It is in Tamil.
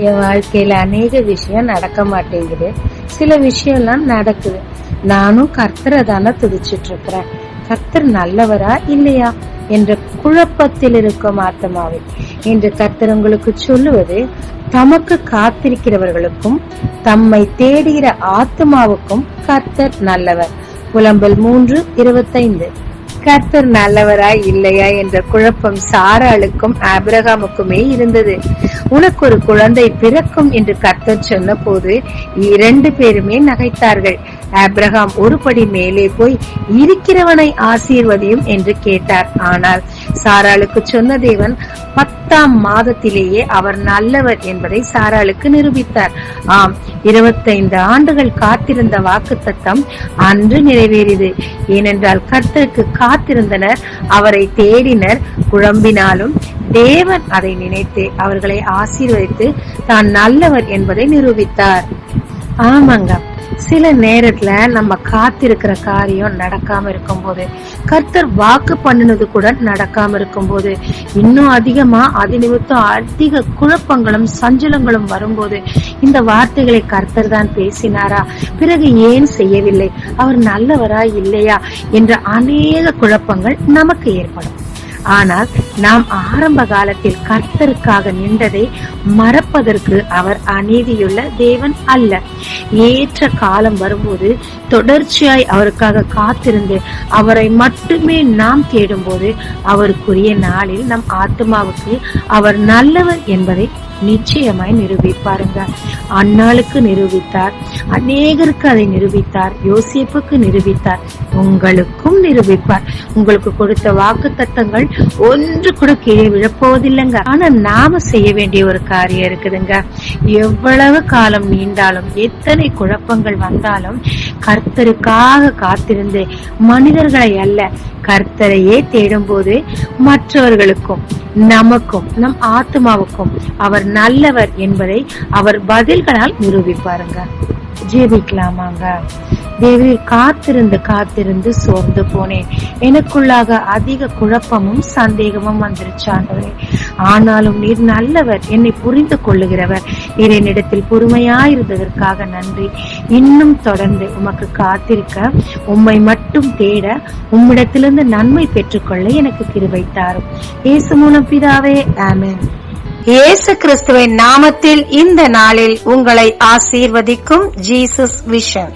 என் வாழ்க்கையில அநேக விஷயம் நடக்க மாட்டேங்குது, சில விஷயம்லாம் நடக்குது. நானும் கர்த்தரை தானே துதிச்சிட்டு இருக்கிறேன். கர்த்தர் நல்லவரா இல்லையா என்ற குழப்பத்தில் இருக்கும் ஆத்மாவை என்று கர்த்தர் உங்களுக்கு சொல்லுவது, தமக்கு காத்திருக்கிறவர்களுக்கும் தம்மை தேடுகிற ஆத்மாவுக்கும் கர்த்தர் நல்லவர். புலம்பல் 3:25. கர்த்தர் நல்லவரா இல்லையா என்ற குழப்பம் சாராளுக்கும் ஆபிரகாமுக்குமே இருந்தது. உனக்கு ஒரு குழந்தை பிறக்கும் என்று கர்த்தர் சொன்ன போது 2 பேருமே நகைத்தார்கள். ஆபிரகாம் ஒரு படி மேலே போய் இருக்கிறவனை ஆசீர்வதியும் என்று கேட்டார். ஆனால் சாராளுக்கு சொன்ன தேவன் 10ஆம் மாதத்திலேயே அவர் நல்லவர் என்பதை சாராளுக்கு நிரூபித்தார். ஆம், 25 ஆண்டுகள் காத்திருந்த வாக்குத்தத்தம் அன்று நிறைவேறியது. ஏனென்றால் கர்த்தருக்கு காத்திருந்தனர், அவரை தேடினர். குழம்பினாலும் தேவன் அதை நினைத்து அவர்களை ஆசீர்வதித்து தான் நல்லவர் என்பதை நிரூபித்தார். ஆமாங்க, சில நேரத்துல நம்ம காத்திருக்கிற காரியம் நடக்காம இருக்கும் போது, கர்த்தர் வாக்கு பண்ணினது கூட நடக்காம இருக்கும் போது, இன்னும் அதிகமா அது நிமித்தம் அதிக குழப்பங்களும் சஞ்சலங்களும் வரும்போது, இந்த வார்த்தைகளை கர்த்தர் தான் பேசினாரா, பிறகு ஏன் செய்யவில்லை, அவர் நல்லவரா இல்லையா என்ற அநேக குழப்பங்கள் நமக்கு ஏற்படும். ஆனால் நாம் ஆரம்ப காலத்தில் கர்த்தருக்காக நின்றதை மறப்பதற்கு அவர் அநீதியுள்ள தேவன் அல்ல. ஏற்ற காலம் வரும்போது தொடர்ச்சியாய் அவருக்காக காத்திருந்து அவரை மட்டுமே நாம் தேடும் போது, அவருக்குரிய நாளில் நம் ஆத்மாவுக்கு அவர் நல்லவர் என்பதை நிச்சயமாய் நிரூபிப்பாருங்க. அன்னாளுக்கு நிரூபித்தார், அநேகருக்கு அதை நிரூபித்தார், யோசேப்புக்கு நிரூபித்தார், உங்களுக்கும் நிரூபிப்பார். உங்களுக்கு கொடுத்த வாக்கு தத்தங்கள் ஒன்று கூட கீழே விழப்போவதில்லைங்க. ஆனா நாம செய்ய வேண்டிய ஒரு காரியம் இருக்குதுங்க. எவ்வளவு காலம் நீண்டாலும், எத்தனை குழப்பங்கள் வந்தாலும், கர்த்தருக்காக காத்திருந்து மனிதர்களை அல்ல கர்த்தரையே தேடும் போது மற்றவர்களுக்கும் நமக்கும் நம் ஆத்மாவுக்கும் அவர் நல்லவர் என்பதை அவர் பதில்களால் நிரூபிப்பாருங்க. ஜெபிக்கலாமாங்க. தேவரீர், காத்திருந்து சோர்ந்து போனேன். எனக்குள்ளாக அதிக குழப்பமும் சந்தேகமும் வந்துருச்சாண்டவரே. ஆனாலும் நீர் நல்லவர், என்னை புரிந்து கொள்ளுகிறவர். நீர் என்னிடத்தில் பொறுமையாயிருந்ததற்காக நன்றி. இன்னும் தொடர்ந்து உமக்கு காத்திருக்க, உம்மை மட்டும் தேட, உம்மிடத்திலிருந்து நன்மை பெற்றுக்கொள்ள எனக்கு கிருபை தாரும். இயேசு மூலம் பிதாவே, ஆமென். இயேசு கிறிஸ்துவின் நாமத்தில் இந்த நாளில் உங்களை ஆசீர்வதிக்கும் ஜீசஸ் விஷன்.